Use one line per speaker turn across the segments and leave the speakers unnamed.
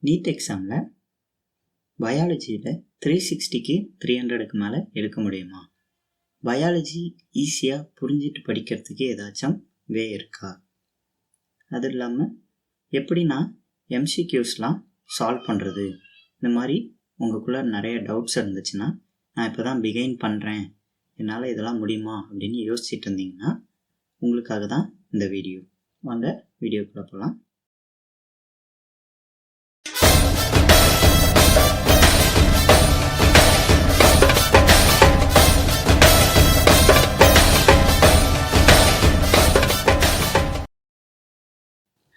NEET எக்ஸாமில் பயாலஜியில் 360க்கு 300க்கு மேலே எடுக்க முடியுமா? பயாலஜி ஈஸியாக புரிஞ்சிட்டு படிக்கிறதுக்கு ஏதாச்சும் வே இருக்கா? அது இல்லாமல் எப்படி நான் எம்சிக்யூஸ்லாம் சால்வ் பண்ணுறது? இந்த மாதிரி உங்களுக்குள்ளே நிறைய டவுட்ஸ் இருந்துச்சுன்னா, நான் இப்போ தான் பிகைன் பண்ணுறேன், என்னால் இதெல்லாம் முடியுமா அப்படின்னு யோசிச்சுட்டு இருந்தீங்கன்னா உங்களுக்காக தான் இந்த வீடியோ. வாங்க வீடியோக்குள்ளே போகலாம்.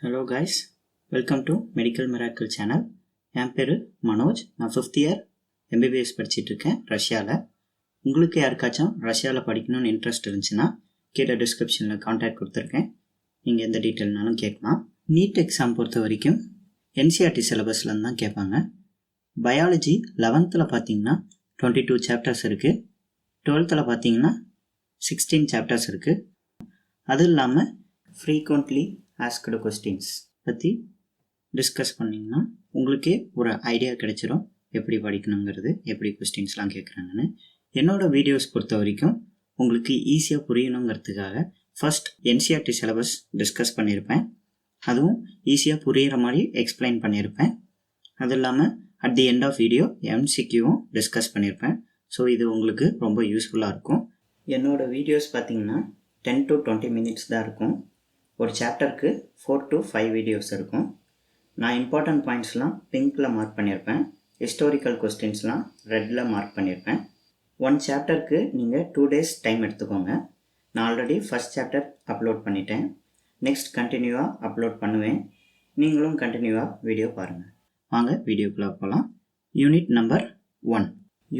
Hello guys, welcome to medical miracle channel. என் பேர் மனோஜ். நான் 5th இயர் எம்பிபிஎஸ் படிச்சிட்ருக்கேன் ரஷ்யாவில். உங்களுக்கு யாருக்காச்சும் ரஷ்யாவில் படிக்கணும்னு இன்ட்ரெஸ்ட் இருந்துச்சுன்னா கீழே டிஸ்கிரிப்ஷனில் கான்டாக்ட் கொடுத்துருக்கேன், நீங்கள் எந்த டீட்டெயில்னாலும் கேட்கலாம். நீட் எக்ஸாம் பொறுத்த வரைக்கும் என்சிஆர்டி சிலபஸ்லேருந்து தான் கேட்பாங்க. பயாலஜி 11th பார்த்தீங்கன்னா 22 சாப்டர்ஸ் இருக்குது. 12th பார்த்தீங்கன்னா 16 சாப்டர்ஸ் இருக்குது. அது இல்லாமல் ஃப்ரீக்வெண்ட்லி ஆஸ்க்டு கொஸ்டின்ஸ் பற்றி டிஸ்கஸ் பண்ணிங்கன்னா உங்களுக்கே ஒரு ஐடியா கிடைச்சிரும் எப்படி படிக்கணுங்கிறது, எப்படி கொஸ்டின்ஸ்லாம் கேட்குறாங்கன்னு. என்னோடய வீடியோஸ் பொறுத்த வரைக்கும் உங்களுக்கு ஈஸியாக புரியணுங்கிறதுக்காக ஃபஸ்ட் என்சிஆர்டி சிலபஸ் டிஸ்கஸ் பண்ணியிருப்பேன், அதுவும் ஈஸியாக புரிகிற மாதிரி எக்ஸ்பிளைன் பண்ணியிருப்பேன். அது இல்லாமல் at the end of video எம்சிக்யூவும் டிஸ்கஸ் பண்ணியிருப்பேன். ஸோ இது உங்களுக்கு ரொம்ப யூஸ்ஃபுல்லாக இருக்கும். என்னோடய வீடியோஸ் பார்த்திங்கன்னா 10 to 20 minutes தான் இருக்கும். ஒரு சாப்டருக்கு 4 to 5 வீடியோஸ் இருக்கும். நான் இம்பார்ட்டன்ட் பாயிண்ட்ஸ்லாம் பிங்க்கில் மார்க் பண்ணியிருப்பேன், ஹிஸ்டாரிக்கல் கொஸ்டின்ஸ்லாம் ரெட்டில் மார்க் பண்ணியிருப்பேன். ஒன் சாப்டருக்கு நீங்கள் 2 days டைம் எடுத்துக்கோங்க. நான் ஆல்ரெடி ஃபஸ்ட் சாப்டர் அப்லோட் பண்ணிட்டேன், நெக்ஸ்ட் கண்டினியூவாக அப்லோட் பண்ணுவேன். நீங்களும் கண்டினியூவாக வீடியோ பாருங்கள். வாங்க வீடியோக்குள்ளே போகலாம். யூனிட் நம்பர் 1,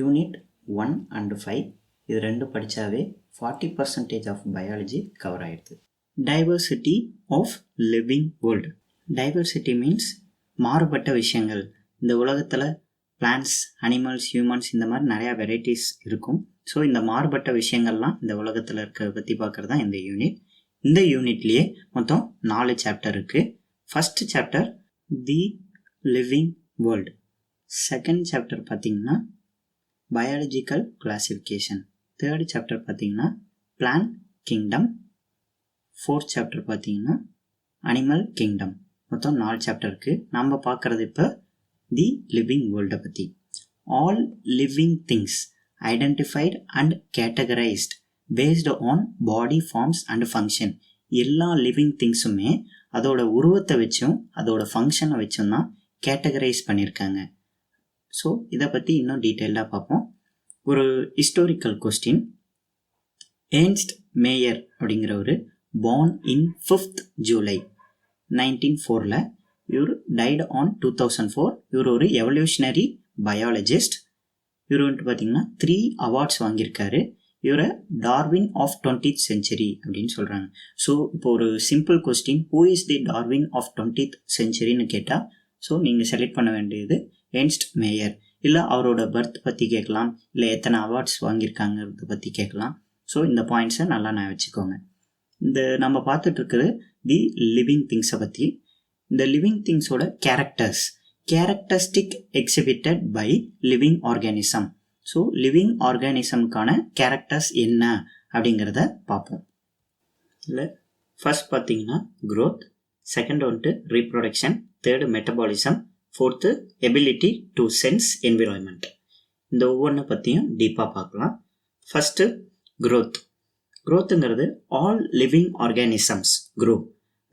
யூனிட் 1 and 5 இது ரெண்டும் படித்தாவே 40% ஆஃப் பயாலஜி கவர் ஆகிடுது. Diversity of living world. Diversity means மாறுபட்ட விஷயங்கள். இந்த உலகத்தில் பிளான்ட்ஸ், அனிமல்ஸ், ஹியூமன்ஸ் இந்த மாதிரி நிறையா வெரைட்டிஸ் இருக்கும். ஸோ இந்த மாறுபட்ட விஷயங்கள்லாம் இந்த உலகத்தில் இருக்கிறத பற்றி பார்க்குறது தான் இந்த யூனிட். இந்த யூனிட்லேயே மொத்தம் 4 சாப்டர் இருக்குது. ஃபஸ்ட்டு சாப்டர் தி லிவிங் வேர்ல்டு. செகண்ட் சாப்டர் பார்த்திங்கன்னா பயாலஜிக்கல் கிளாசிஃபிகேஷன். தேர்ட் சாப்டர் பார்த்திங்கன்னா பிளான்ட் கிங்டம். 4th சாப்டர் பார்த்தீங்கன்னா அனிமல் கிங்டம். மொத்தம் 4 சாப்டர் இருக்குது. நாம் பார்க்குறது இப்போ தி லிவிங் வேர்ல்டை பற்றி. All living things identified and categorized based on body forms and function. எல்லா லிவிங் திங்ஸுமே அதோட உருவத்தை வச்சும் அதோட ஃபங்க்ஷனை வச்சும் தான் கேட்டகரைஸ் பண்ணியிருக்காங்க. ஸோ இதை பற்றி இன்னும் டீட்டெயில்டாக பார்ப்போம். ஒரு ஹிஸ்டாரிக்கல் கொஸ்டின். ஏர்ன்ஸ்ட் மேயர் அப்படிங்கிறவர் born in 5th July 1904. இவர் டைட் ஆன் 2004. இவர் ஒரு எவல்யூஷனரி பயாலஜிஸ்ட். இவர் வந்துட்டு பார்த்தீங்கன்னா 3 awards வாங்கியிருக்காரு. இவரை டார்வின் ஆஃப் 20th century அப்படின்னு சொல்கிறாங்க. ஸோ இப்போ ஒரு simple question, who is the Darwin of 20th centuryன்னு கேட்டால் ஸோ நீங்கள் செலக்ட் பண்ண வேண்டியது ஏர்ன்ஸ்ட் மேயர். இல்லை அவரோட பர்த் பற்றி கேட்கலாம், இல்லை எத்தனை அவார்ட்ஸ் வாங்கியிருக்காங்கிறத பற்றி கேட்கலாம். ஸோ இந்த பாயிண்ட்ஸை நல்லா நான் வச்சுக்கோங்க. இந்த நம்ம பார்த்துட்டு இருக்கிறது தி லிவிங் திங்ஸை பற்றி. இந்த லிவிங் திங்ஸோட characteristic exhibited by living organism. So living ஆர்கானிசம்கான கேரக்டர்ஸ் என்ன அப்படிங்கிறத பார்ப்போம். இல்லை ஃபர்ஸ்ட் பார்த்தீங்கன்னா க்ரோத், செகண்ட் வந்துட்டு reproduction, third metabolism, fourth ability to sense environment. இந்த ஒவ்வொன்றை பற்றியும் டீப்பாக பார்க்கலாம். First growth. க்ரோத்துங்கிறது ஆல் லிவிங் ஆர்கானிசம்ஸ் க்ரோ.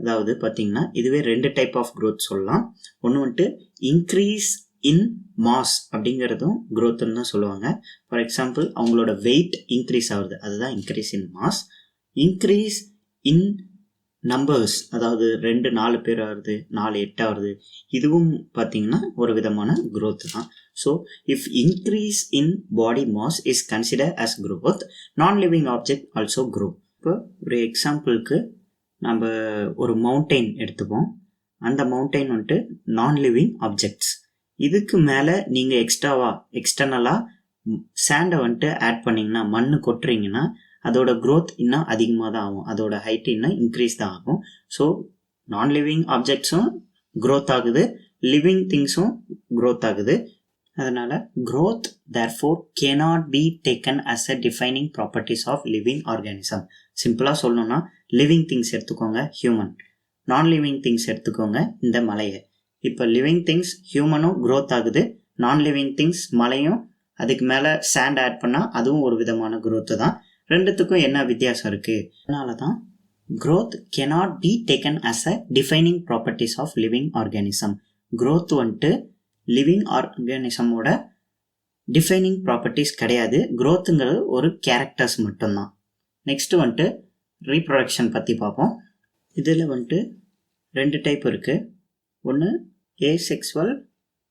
அதாவது பார்த்தீங்கன்னா இதுவே 2 டைப் ஆஃப் க்ரோத் சொல்லலாம். ஒன்று வந்துட்டு இன்க்ரீஸ் இன் மாஸ் அப்படிங்கிறதும் க்ரோத்துன்னு தான் சொல்லுவாங்க. ஃபார் எக்ஸாம்பிள் அவங்களோட வெயிட் இன்க்ரீஸ் ஆகுது, அதுதான் increase in mass. Increase in numbers, அதாவது 2 4 பேர் ஆகுது, 4 8 ஆகுது, இதுவும் பார்த்தீங்கன்னா ஒரு விதமான க்ரோத் தான். So if increase in body mass is consider as growth, non living object also grow. இப்போ ஒரு எக்ஸாம்பிளுக்கு நம்ம ஒரு மவுண்டெயின் எடுத்துப்போம். அந்த மவுண்டெயின் வந்துட்டு நான் லிவிங் ஆப்ஜெக்ட்ஸ். இதுக்கு மேலே நீங்கள் எக்ஸ்டர்னலாக சாண்டை வந்துட்டு ஆட் பண்ணிங்கன்னா, மண் கொட்டுறீங்கன்னா அதோட க்ரோத் இன்னும் அதிகமாக தான் ஆகும், அதோட ஹைட் இன்னும் இன்க்ரீஸ் தான் ஆகும். ஸோ நான் லிவிங் ஆப்ஜெக்ட்ஸும் க்ரோத் ஆகுது, லிவிங் திங்ஸும் க்ரோத் ஆகுது. அதனால் growth therefore cannot be taken as a defining properties of living organism. சிம்பிளாக சொல்லணும்னா லிவிங் திங்ஸ் எடுத்துக்கோங்க ஹியூமன், நான் லிவிங் திங்ஸ் எடுத்துக்கோங்க இந்த மலையை. இப்போ லிவிங் திங்ஸ் ஹியூமனும் க்ரோத் ஆகுது, நான் லிவிங் திங்ஸ் மலையும் அதுக்கு மேலே சாண்ட் ஆட் பண்ணால் அதுவும் ஒரு விதமான க்ரோத்து தான். ரெண்டுத்துக்கும் என்ன வித்தியாசம் இருக்குது? அதனால தான் growth cannot be taken as a defining properties of living organism. growth வந்துட்டு லிவிங் ஆர்கானிசமோட டிஃபைனிங் ப்ராப்பர்ட்டிஸ் கிடையாது. growthங்கிறது ஒரு கேரக்டர்ஸ் மட்டும்தான். நெக்ஸ்ட் வந்துட்டு ரீப்ரொடக்ஷன் பற்றி பார்ப்போம். இதில் வந்துட்டு 2 டைப் இருக்குது. ஒன்று ஏசெக்சுவல்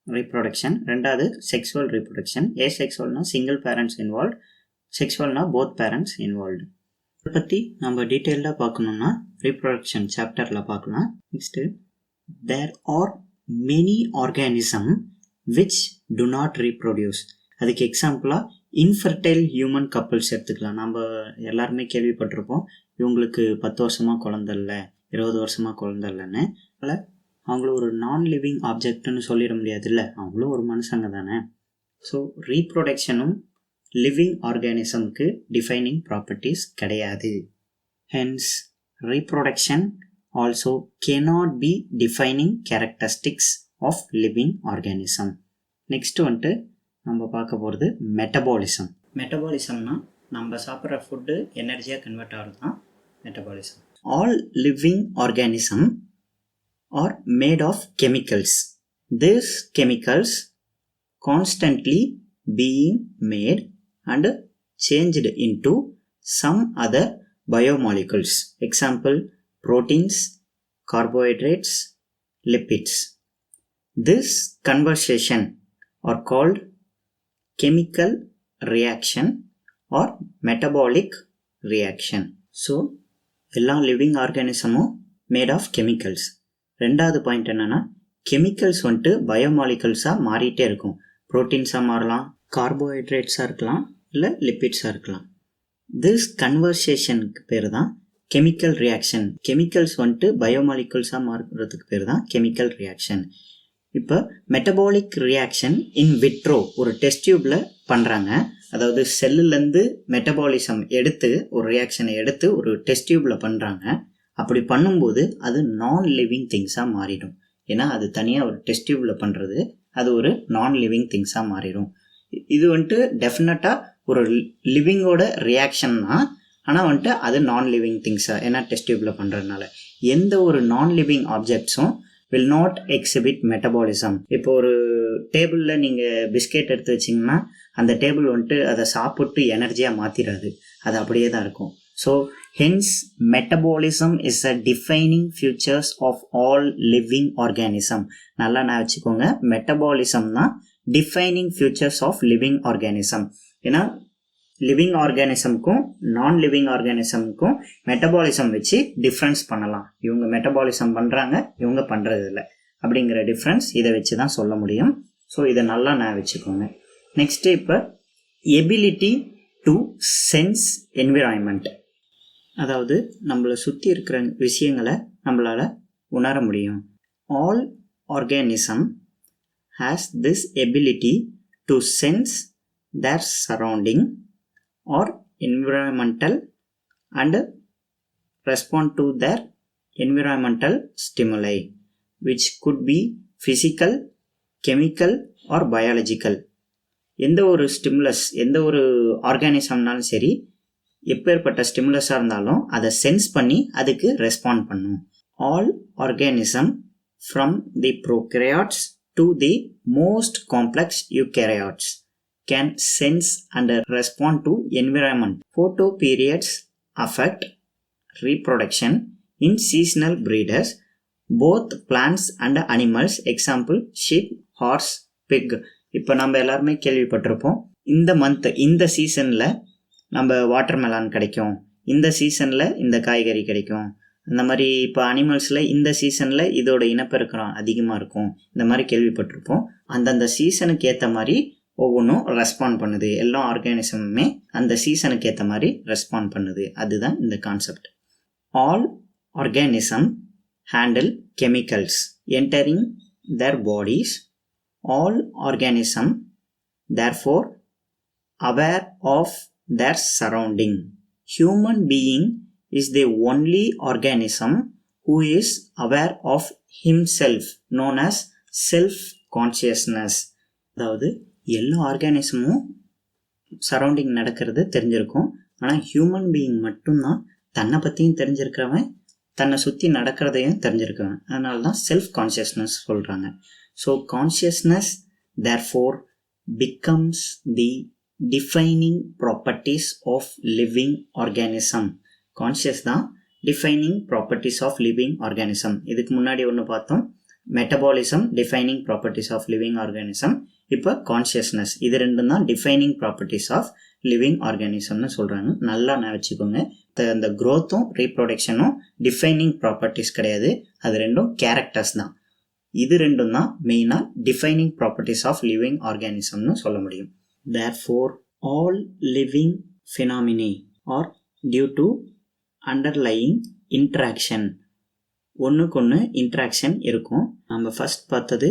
ரீப்ரொடக்ஷன், ரெண்டாவது செக்ஸுவல் ரீப்ரொடக்ஷன். ஏசெக்சுவல்னா சிங்கிள் பேரண்ட்ஸ் இன்வால்வ், செக்ஸுவல்னா போத் பேரண்ட்ஸ் இன்வால்வ்டு. இதை பற்றி நம்ம டீட்டெயில்டாக பார்க்கணுன்னா ரீப்ரொடக்ஷன் சாப்டரில் பார்க்கலாம். Next there are many organism which do not reproduce. அதுக்கு எக்ஸாம்பிளாக இன்ஃபர்டைல் ஹியூமன் கப்புள்ஸ் எடுத்துக்கலாம். நம்ம எல்லாருமே கேள்விப்பட்டிருப்போம், இவங்களுக்கு 10 வருஷமாக குழந்தை இல்லை, 20 வருஷமாக குழந்தை இல்லைன்னு. அதனால் அவங்கள ஒரு நான் லிவிங் ஆப்ஜெக்ட்னு சொல்லிட முடியாதுல்ல, அவங்களும் ஒரு மனுஷங்க தானே. ஸோ ரீப்ரொடக்ஷனும் லிவிங் ஆர்கானிசம்க்கு டிஃபைனிங் ப்ராப்பர்ட்டிஸ் கிடையாது. Hence reproduction also cannot be defining characteristics of living organism. Next வந்துட்டு நம்ம பார்க்க போகிறது மெட்டபாலிசம். மெட்டபாலிசம்னா நம்ம சாப்பிட்ற ஃபுட்டு எனர்ஜியாக கன்வெர்ட் ஆகிறது தான் metabolism. All living organism are made of chemicals. These chemicals constantly being made and changed into some other biomolecules. Example, proteins, carbohydrates, lipids. This conversion are called chemical reaction or metabolic reaction. So, எல்லா living ஆர்கானிசமும் mat of chemicals. ரெண்டாவது point என்னென்னா, chemicals வந்துட்டு பயோமாலிகல்ஸாக மாறிட்டே இருக்கும். ப்ரோட்டீன்ஸாக மாறலாம், கார்போஹைட்ரேட்ஸாக இருக்கலாம், இல்லை லிப்பிட்ஸாக இருக்கலாம். திஸ் கன்வர்சேஷனுக்கு பேர் தான் கெமிக்கல் ரியாக்ஷன். கெமிக்கல்ஸ் வந்துட்டு பயோமாலிகல்ஸாக மாறுறதுக்கு பேர் தான் கெமிக்கல் ரியாக்ஷன். இப்போ மெட்டபாலிக் ரியாக்ஷன் இன் விட்ரோ ஒரு டெஸ்ட் டியூப்பில் பண்ணுறாங்க. அதாவது செல்லுலேருந்து மெட்டபாலிசம் எடுத்து ஒரு ரியாக்ஷனை எடுத்து ஒரு டெஸ்ட் டியூப்பில் பண்ணுறாங்க. அப்படி பண்ணும்போது அது நான் லிவிங் திங்ஸாக மாறிடும். ஏன்னா அது தனியாக ஒரு டெஸ்ட் டியூப்பில் பண்ணுறது, அது ஒரு நான் லிவிங் திங்ஸாக மாறிடும். இது வந்துட்டு டெஃபினட்டாக ஒரு லிவிங்கோட ரியாக்ஷன் தான், ஆனால் வந்துட்டு அது நான் லிவிங் திங்ஸாக, ஏன்னா டெஸ்ட் டியூப்பில் பண்ணுறதுனால. எந்த ஒரு நான் லிவிங் ஆப்ஜெக்ட்ஸும் வில் நாட் எக்ஸிபிட் மெட்டபாலிசம். இப்போ ஒரு டேபிளில் நீங்கள் பிஸ்கெட் எடுத்து வச்சிங்கன்னா அந்த டேபிள் வந்துட்டு அதை சாப்பிட்டு எனர்ஜியாக மாற்றிடாது, அது அப்படியே தான் இருக்கும். So hence metabolism is a defining features of all living organism. நல்லா நான் வச்சுக்கோங்க, மெட்டபாலிசம் தான் defining features of living organism. ஏன்னா லிவிங் ஆர்கானிசம்க்கும் நான் லிவிங் ஆர்கானிசம்க்கும் மெட்டபாலிசம் வச்சு டிஃப்ரென்ஸ் பண்ணலாம். இவங்க மெட்டபாலிசம் பண்ணுறாங்க, இவங்க பண்ணுறது இல்லை அப்படிங்கிற டிஃப்ரென்ஸ் இதை வச்சு தான் சொல்ல முடியும். ஸோ இதை நல்லா நான் வச்சுக்கோங்க. நெக்ஸ்ட்டு இப்போ எபிலிட்டி டு சென்ஸ் என்விரான்மெண்ட். அதாவது நம்மளை சுற்றி இருக்கிற விஷயங்களை நம்மளால் உணர முடியும். All organism has this ability to sense their surrounding or environmental and respond to their environmental stimuli, which could be physical, chemical or biological. எந்த ஒரு ஸ்டிமுலஸ், எந்த ஒரு ஆர்கானிசம்னாலும் சரி, எப்பேற்பட்ட ஸ்டிமுலஸாக இருந்தாலும் அதை சென்ஸ் பண்ணி அதுக்கு ரெஸ்பாண்ட் பண்ணும். All organism from the prokaryotes to the most complex eukaryotes can sense and respond to environment. Photoperiods affect reproduction in seasonal breeders, both plants and animals. Example, sheep, horse, pig. இப்போ நம்ம எல்லாருமே கேள்விப்பட்டிருப்போம், இந்த month இந்த சீசனில் நம்ம watermelon கிடைக்கும், இந்த சீசனில் இந்த காய்கறி கிடைக்கும். இந்த மாதிரி இப்போ அனிமல்ஸில் இந்த சீசனில் இதோட இனப்பெருக்கம் அதிகமாக இருக்கும், இந்த மாதிரி கேள்விப்பட்டிருப்போம். அந்தந்த சீசனுக்கு ஏற்ற மாதிரி ஒவ்வொன்றும் ரெஸ்பாண்ட் பண்ணுது. எல்லா ஆர்கானிசமுமே அந்த சீசனுக்கு ஏற்ற மாதிரி ரெஸ்பாண்ட் பண்ணுது. அதுதான் இந்த concept. All organism handle chemicals entering their bodies. All organism therefore aware of their surrounding. Human being is the only organism who is aware of himself, known as self-consciousness. அதாவது எல்லா ஆர்கானிசமும் சரௌண்டிங் நடக்கிறது தெரிஞ்சிருக்கும். ஆனால் human being மட்டும்தான் தன்னை பற்றியும் தெரிஞ்சிருக்கிறவன், தன்னை சுற்றி நடக்கிறதையும் தெரிஞ்சிருக்கிறவன். அதனால தான் செல்ஃப் கான்ஷியஸ்னஸ் சொல்கிறாங்க. So consciousness therefore becomes the defining properties of living organism. Conscious தான் defining properties of living organism. இதுக்கு முன்னாடி ஒன்று பார்த்தோம், metabolism defining properties of living organism. இப்போ கான்ஷியஸ்னஸ், இது ரெண்டும் தான் டிஃபைனிங் ப்ராப்பர்ட்டிஸ் ஆஃப் லிவிங் ஆர்கானிசம்னு சொல்கிறாங்க. நல்லா நான் வச்சுக்கோங்க. அந்த க்ரோத்தும் ரீப்ரொடக்ஷனும் டிஃபைனிங் ப்ராப்பர்ட்டிஸ் கிடையாது, அது ரெண்டும் கேரக்டர்ஸ் தான். இது ரெண்டும் தான் மெயினாக டிஃபைனிங் ப்ராப்பர்ட்டிஸ் ஆஃப் லிவிங் ஆர்கானிசம்னு சொல்ல முடியும். Therefore all living phenomena are due to underlying interaction. ஒன்றுக்கு ஒன்று இன்ட்ராக்ஷன் இருக்கும். நம்ம ஃபஸ்ட் பார்த்தது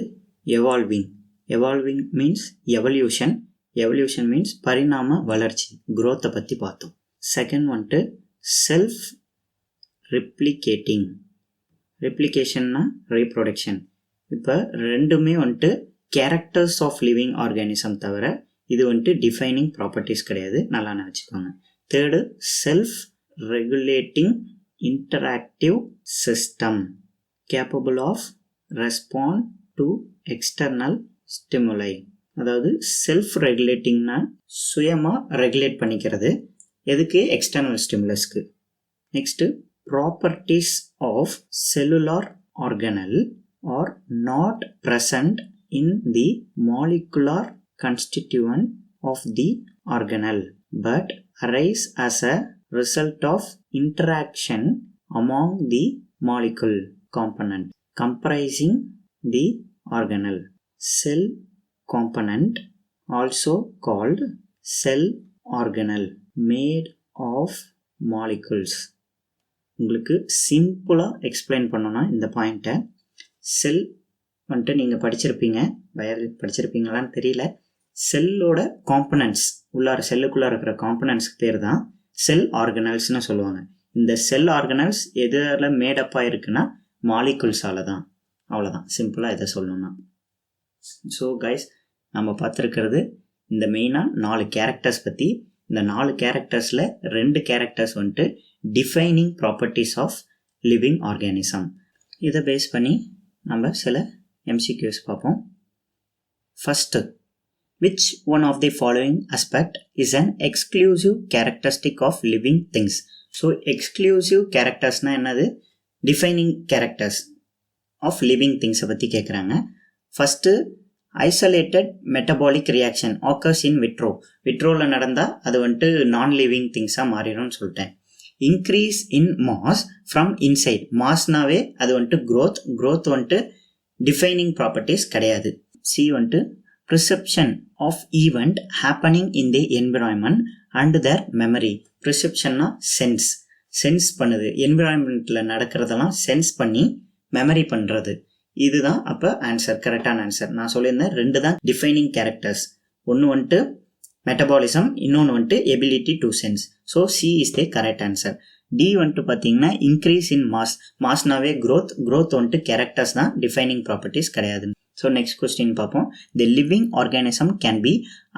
evolving. Evolving means evolution. Evolution means பரிணாம வளர்ச்சி, குரோத்தை பற்றி பார்த்தோம். செகண்ட் வந்துட்டு செல்ஃப் ரிப்ளிகேட்டிங். ரிப்ளிகேஷன்னா ரீப்ரொடக்ஷன். இப்போ ரெண்டுமே வந்துட்டு கேரக்டர்ஸ் ஆஃப் லிவிங் ஆர்கானிசம் தவிர இது வந்துட்டு டிஃபைனிங் ப்ராப்பர்ட்டிஸ் கிடையாது, நல்லா வச்சுக்கோங்க. Third self regulating interactive system capable of respond to external stimuli. அதாவது செல்ஃப் ரெகுலேட்டிங்னா சுயமாக ரெகுலேட் பண்ணிக்கிறது. எதுக்கு? எக்ஸ்டர்னல் ஸ்டிமுலஸ்க்கு. Next properties of cellular organelle are not present in the molecular constituent of the organelle but arise as a result of interaction among the molecule component comprising the organelle. Cell component, also called cell organelle, made of molecules. உங்களுக்கு சிம்பிளாக explain பண்ணோன்னா இந்த பாயிண்ட்டை, செல் வந்துட்டு நீங்கள் படிச்சிருப்பீங்க, biology படிச்சிருப்பீங்களான்னு தெரியல. செல்லோட components, உள்ளார செல்லுக்குள்ளே இருக்கிற காம்பனன்ட்ஸ்க்கு பேர் தான் செல் ஆர்கனல்ஸ்னு சொல்லுவாங்க. இந்த செல் ஆர்கனல்ஸ் எதில் மேடப்பாக இருக்குன்னா மாலிகுல்ஸால் தான். அவ்வளோதான், சிம்பிளாக இதை சொல்லணும்னா. ஸோ கைஸ், நம்ம பார்த்துருக்கிறது இந்த மெயினாக 4 கேரக்டர்ஸ் பற்றி. இந்த 4 கேரக்டர்ஸில் 2 கேரக்டர்ஸ் வந்துட்டு defining properties of living organism. இதை பேஸ் பண்ணி நம்ம சில MCQs பார்ப்போம். First, which one of the following aspect is an exclusive characteristic of living things? So exclusive charactersனா என்னது? டிஃபைனிங் கேரக்டர்ஸ் ஆஃப் லிவிங் திங்ஸை பற்றி கேட்குறாங்க. First, isolated metabolic reaction occurs in vitro. விட்ரோவில் நடந்தால் அது வந்துட்டு நான் லிவிங் திங்ஸாக மாறிடும்னு சொல்லிட்டேன். Increase in mass from inside. மாஸ்னாவே அது வந்துட்டு க்ரோத் வந்துட்டு டிஃபைனிங் ப்ராப்பர்ட்டிஸ் கிடையாது. சி வந்துட்டு perception of event happening in the environment and their memory. perceptionனா சென்ஸ் பண்ணுது, என்விரான்மெண்ட்டில் நடக்கிறதெல்லாம் சென்ஸ் பண்ணி மெமரி பண்ணுறது. இதுதான் அப்போ ஆன்சர், கரெக்டான ஆன்சர். நான் சொல்லியிருந்தேன் 2 தான் டிஃபைனிங் கேரக்டர்ஸ். ஒன்று வந்துட்டு மெட்டபாலிசம், இன்னொன்று வந்துட்டு ability to sense. So C is the correct answer. D வந்துட்டு பார்த்தீங்கன்னா இன்க்ரீஸ் இன் மாஸ்னாவே க்ரோத் வந்துட்டு கேரக்டர்ஸ் தான், டிஃபைனிங் ப்ராப்பர்ட்டிஸ் கிடையாது. ஸோ நெக்ஸ்ட் கொஸ்டின் பார்ப்போம். The living organism can be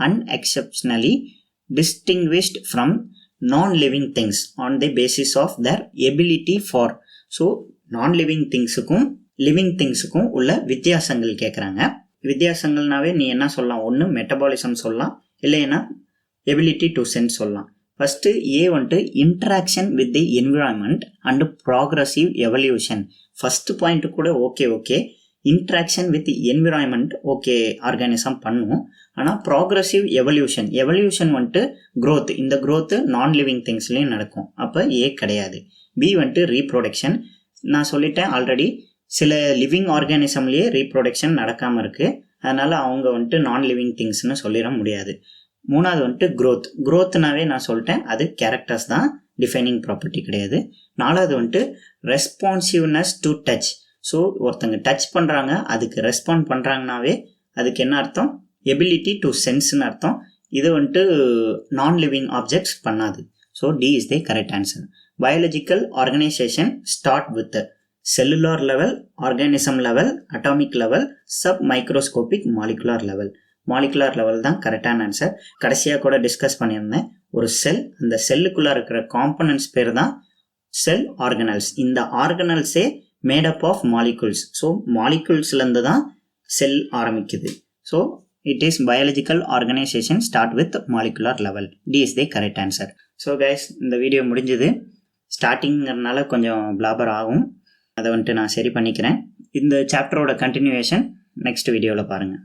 unexceptionally distinguished from non-living things on the basis of their ability for. So non living திங்ஸுக்கும் living திங்ஸுக்கும் உள்ள வித்தியாசங்கள் கேட்குறாங்க. வித்தியாசங்கள்னாவே நீ என்ன சொல்லலாம்? ஒன்று மெட்டபாலிசம் சொல்லலாம், இல்லைன்னா எபிலிட்டி டு சென்ஸ் சொல்லலாம். ஃபஸ்ட்டு ஏ வந்துட்டு interaction with the environment and progressive evolution. First point கூட okay interaction with environment okay organism பண்ணுவோம். ஆனால் ப்ராக்ரஸிவ் எவல்யூஷன் வந்துட்டு க்ரோத், இந்த க்ரோத்து நான் லிவிங் திங்ஸ்லேயும் நடக்கும், அப்போ ஏ கிடையாது. பி வந்துட்டு ரீப்ரொடக்ஷன். நான் சொல்லிட்டேன் ஆல்ரெடி, சில லிவிங் ஆர்கானிசம்லேயே ரீப்ரொடக்ஷன் நடக்காமல் இருக்குது, அதனால் அவங்க வந்துட்டு நான் லிவிங் திங்ஸ்னு சொல்லிட முடியாது. மூணாவது வந்துட்டு க்ரோத்னாவே நான் சொல்லிட்டேன், அது கேரக்டர்ஸ் தான், டிஃபைனிங் ப்ராப்பர்ட்டி கிடையாது. நாலாவது வந்துட்டு ரெஸ்பான்சிவ்னஸ் டு டச். ஸோ ஒருத்தங்க டச் பண்ணுறாங்க, அதுக்கு ரெஸ்பாண்ட் பண்ணுறாங்கனாவே அதுக்கு என்ன அர்த்தம்? எபிலிட்டி டு சென்ஸ்னு அர்த்தம். இது வந்துட்டு நான் லிவிங் ஆப்ஜெக்ட்ஸ் பண்ணாது. So D is the correct answer. Biological organization start with cellular level, organism level, atomic level, sub microscopic, molecular level. Molecular level தான் கரெக்டான ஆன்சர். கடைசியாக கூட டிஸ்கஸ் பண்ணியிருந்தேன். ஒரு செல், அந்த செல்லுக்குள்ளே இருக்கிற காம்பனன்ட்ஸ் பேர் தான் செல் ஆர்கனல்ஸ். இந்த ஆர்கனல்ஸே மேடப் ஆஃப் மாலிகுல்ஸ். ஸோ மாலிகுல்ஸ்லேருந்து தான் செல் ஆரம்பிக்குது. So it is biological organization start with molecular level. D is the correct answer. So guys, இந்த வீடியோ முடிஞ்சது. ஸ்டார்டிங்கிறதுனால கொஞ்சம் பிளாபர் ஆகும், அதை வந்துட்டு நான் சரி பண்ணிக்கிறேன். இந்த சாப்டரோட கண்டினியூவேஷன் நெக்ஸ்ட் வீடியோவில் பாருங்கள்.